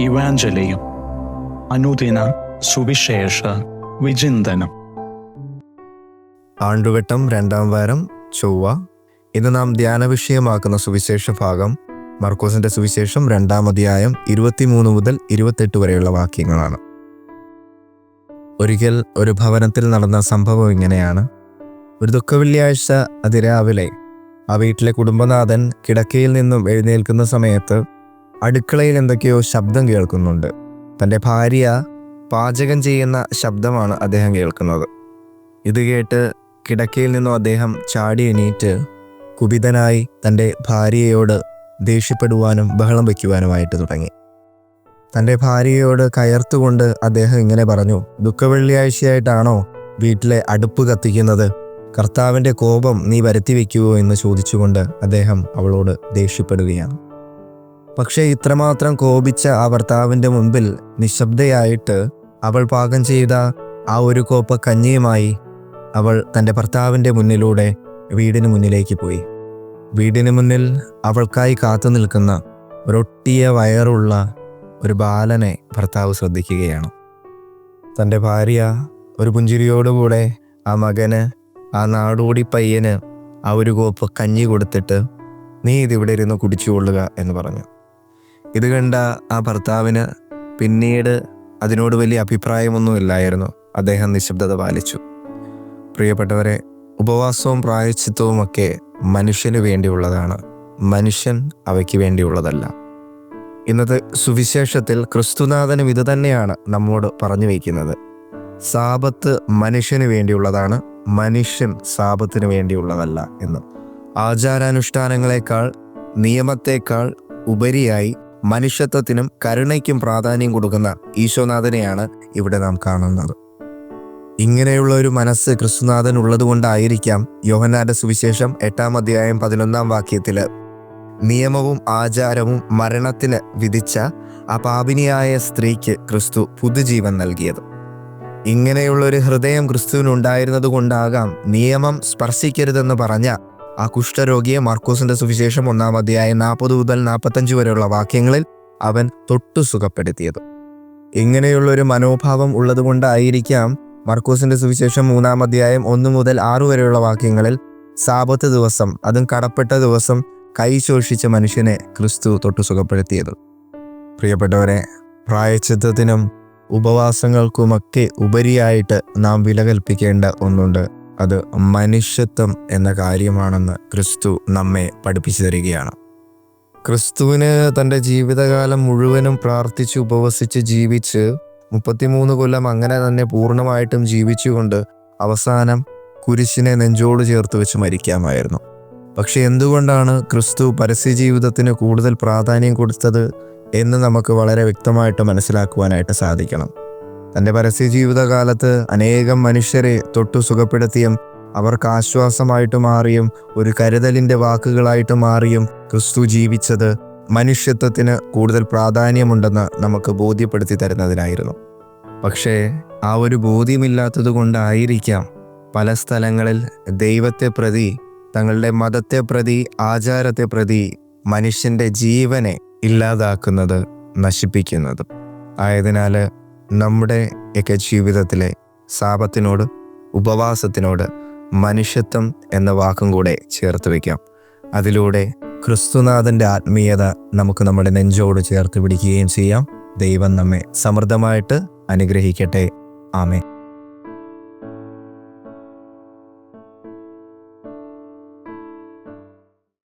ഇവാഞ്ചലിയും അനുദിന സുവിശേഷ വിചിന്തനം. ആണ്ടുവട്ടം 2-ാം വാരം ചൊവ്വ. ഇന്ന് നാം ധ്യാന വിഷയമാക്കുന്ന സുവിശേഷ ഭാഗം മർക്കോസിന്റെ സുവിശേഷം 2-ാം അധ്യായം 23 മുതൽ 28 വരെയുള്ള വാക്യങ്ങളാണ്. ഒരിക്കൽ ഒരു ഭവനത്തിൽ നടന്ന സംഭവം ഇങ്ങനെയാണ്. ഒരു ദുഃഖവെള്ളിയാഴ്ച അതിരാവിലെ ആ വീട്ടിലെ കുടുംബനാഥൻ കിടക്കയിൽ നിന്നും എഴുന്നേൽക്കുന്ന സമയത്ത് അടുക്കളയിൽ എന്തൊക്കെയോ ശബ്ദം കേൾക്കുന്നുണ്ട്. തൻ്റെ ഭാര്യ പാചകം ചെയ്യുന്ന ശബ്ദമാണ് അദ്ദേഹം കേൾക്കുന്നത്. ഇത് കേട്ട് കിടക്കയിൽ നിന്നും അദ്ദേഹം ചാടി എണീറ്റ് കുപിതനായി തൻ്റെ ഭാര്യയോട് ദേഷ്യപ്പെടുവാനും ബഹളം വയ്ക്കുവാനുമായിട്ട് തുടങ്ങി. തൻ്റെ ഭാര്യയോട് കയർത്തുകൊണ്ട് അദ്ദേഹം ഇങ്ങനെ പറഞ്ഞു: ദുഃഖവെള്ളിയാഴ്ചയായിട്ടാണോ വീട്ടിലെ അടുപ്പ് കത്തിക്കുന്നത്? കർത്താവിൻ്റെ കോപം നീ വരുത്തി വയ്ക്കുവോ എന്ന് ചോദിച്ചുകൊണ്ട് അദ്ദേഹം അവളോട് ദേഷ്യപ്പെടുകയാണ്. പക്ഷേ ഇത്രമാത്രം കോപിച്ച ആ ഭർത്താവിൻ്റെ മുൻപിൽ നിശബ്ദയായിട്ട് അവൾ പാകം ചെയ്ത ആ ഒരു കോപ്പ കഞ്ഞിയുമായി അവൾ തൻ്റെ ഭർത്താവിൻ്റെ മുന്നിലൂടെ വീടിന് മുന്നിലേക്ക് പോയി. വീടിന് മുന്നിൽ അവൾക്കായി കാത്തു നിൽക്കുന്ന ഒരൊട്ടിയ വയറുള്ള ഒരു ബാലനെ ഭർത്താവ് ശ്രദ്ധിക്കുകയാണ്. തൻ്റെ ഭാര്യ ഒരു പുഞ്ചിരിയോടുകൂടെ ആ മകന്, ആ നാടോടി പയ്യന് ആ ഒരു കോപ്പ് കഞ്ഞി കൊടുത്തിട്ട് നീ ഇതിവിടെ ഇരുന്ന് കുടിച്ചുകൊള്ളുക എന്ന് പറഞ്ഞു. ഇത് കണ്ട ആ ഭർത്താവിന് പിന്നീട് അതിനോട് വലിയ അഭിപ്രായമൊന്നുമില്ലായിരുന്നു. അദ്ദേഹം നിശബ്ദത പാലിച്ചു. പ്രിയപ്പെട്ടവരെ, ഉപവാസവും പ്രായശ്ചിത്തവും ഒക്കെ മനുഷ്യന് വേണ്ടിയുള്ളതാണ്, മനുഷ്യൻ അവയ്ക്ക് വേണ്ടിയുള്ളതല്ല. ഇന്നത്തെ സുവിശേഷത്തിൽ ക്രിസ്തുനാഥനും ഇത് തന്നെയാണ് നമ്മോട് പറഞ്ഞു വയ്ക്കുന്നത്. സാബത്ത് മനുഷ്യന് വേണ്ടിയുള്ളതാണ്, മനുഷ്യൻ സാബത്തിന് വേണ്ടിയുള്ളതല്ല എന്ന്. ആചാരാനുഷ്ഠാനങ്ങളെക്കാൾ, നിയമത്തെക്കാൾ ഉപരിയായി മനുഷ്യത്വത്തിനും കരുണയ്ക്കും പ്രാധാന്യം കൊടുക്കുന്ന ഈശോനാഥനെയാണ് ഇവിടെ നാം കാണുന്നത്. ഇങ്ങനെയുള്ള ഒരു മനസ്സ് ക്രിസ്തുനാഥൻ ഉള്ളതുകൊണ്ടായിരിക്കാം യോഹന്നാന്റെ സുവിശേഷം 8-ാം അധ്യായം 11-ാം വാക്യത്തിൽ നിയമവും ആചാരവും മരണത്തിന് വിധിച്ച ആ പാപിനിയായ സ്ത്രീക്ക് ക്രിസ്തു പുതുജീവൻ നൽകിയത്. ഇങ്ങനെയുള്ളൊരു ഹൃദയം ക്രിസ്തുവിനുണ്ടായിരുന്നത് കൊണ്ടാകാം നിയമം സ്പർശിക്കരുതെന്ന് പറഞ്ഞ ആ കുഷ്ഠരോഗിയെ മർക്കോസിന്റെ സുവിശേഷം 1-ാം അധ്യായം 40 മുതൽ 45 വരെയുള്ള വാക്യങ്ങളിൽ അവൻ തൊട്ടു സുഖപ്പെടുത്തിയത്. ഇങ്ങനെയുള്ളൊരു മനോഭാവം ഉള്ളതുകൊണ്ടായിരിക്കാം മർക്കോസിന്റെ സുവിശേഷം 3-ാം അധ്യായം 1 മുതൽ 6 വരെയുള്ള വാക്യങ്ങളിൽ സാബത്ത് ദിവസം, അതും കടപ്പെട്ട ദിവസം, കൈ ശോഷിച്ച മനുഷ്യനെ ക്രിസ്തു തൊട്ടു സുഖപ്പെടുത്തിയത്. പ്രിയപ്പെട്ടവരെ, പ്രായശ്ചിത്തത്തിനും ഉപവാസങ്ങൾക്കുമൊക്കെ ഉപരിയായിട്ട് നാം വില കൽപ്പിക്കേണ്ട ഒന്നുണ്ട്. അത് മനുഷ്യത്വം എന്ന കാര്യമാണെന്ന് ക്രിസ്തു നമ്മെ പഠിപ്പിച്ചു തരികയാണ്. ക്രിസ്തുവിന് തൻ്റെ ജീവിതകാലം മുഴുവനും പ്രാർത്ഥിച്ച് ഉപവസിച്ച് ജീവിച്ച് 33 കൊല്ലം അങ്ങനെ തന്നെ പൂർണ്ണമായിട്ടും ജീവിച്ചുകൊണ്ട് അവസാനം കുരിശിനെ നെഞ്ചോട് ചേർത്ത് വെച്ച് മരിക്കാമായിരുന്നു. പക്ഷെ എന്തുകൊണ്ടാണ് ക്രിസ്തു പരസ്യ ജീവിതത്തിന് കൂടുതൽ പ്രാധാന്യം കൊടുത്തത് എന്ന് നമുക്ക് വളരെ വ്യക്തമായിട്ട് മനസ്സിലാക്കുവാനായിട്ട് സാധിക്കണം. തൻ്റെ പരസ്യ ജീവിതകാലത്ത് അനേകം മനുഷ്യരെ തൊട്ടു സുഖപ്പെടുത്തിയും അവർക്ക് ആശ്വാസമായിട്ട് മാറിയും ഒരു കരുതലിൻ്റെ വാക്കുകളായിട്ട് മാറിയും ക്രിസ്തു ജീവിച്ചത് മനുഷ്യത്വത്തിന് കൂടുതൽ പ്രാധാന്യമുണ്ടെന്ന് നമുക്ക് ബോധ്യപ്പെടുത്തി തരുന്നതിനായിരുന്നു. പക്ഷേ ആ ഒരു ബോധ്യമില്ലാത്തത് കൊണ്ടായിരിക്കാം പല സ്ഥലങ്ങളിൽ ദൈവത്തെ പ്രതി, തങ്ങളുടെ മതത്തെ പ്രതി, ആചാരത്തെ പ്രതി മനുഷ്യൻ്റെ ജീവനെ ഇല്ലാതാക്കുന്നത്, നശിപ്പിക്കുന്നത്. ആയതിനാൽ നമ്മുടെ ഒക്കെ ജീവിതത്തിലെ സാപത്തിനോട്, ഉപവാസത്തിനോട് മനുഷ്യത്വം എന്ന വാക്കും കൂടെ ചേർത്ത് വയ്ക്കാം. അതിലൂടെ ക്രിസ്തുനാഥൻ്റെ ആത്മീയത നമുക്ക് നമ്മുടെ നെഞ്ചോട് ചേർത്ത് പിടിക്കുകയും ചെയ്യാം. ദൈവം നമ്മെ സമൃദ്ധമായിട്ട് അനുഗ്രഹിക്കട്ടെ. ആമേൻ.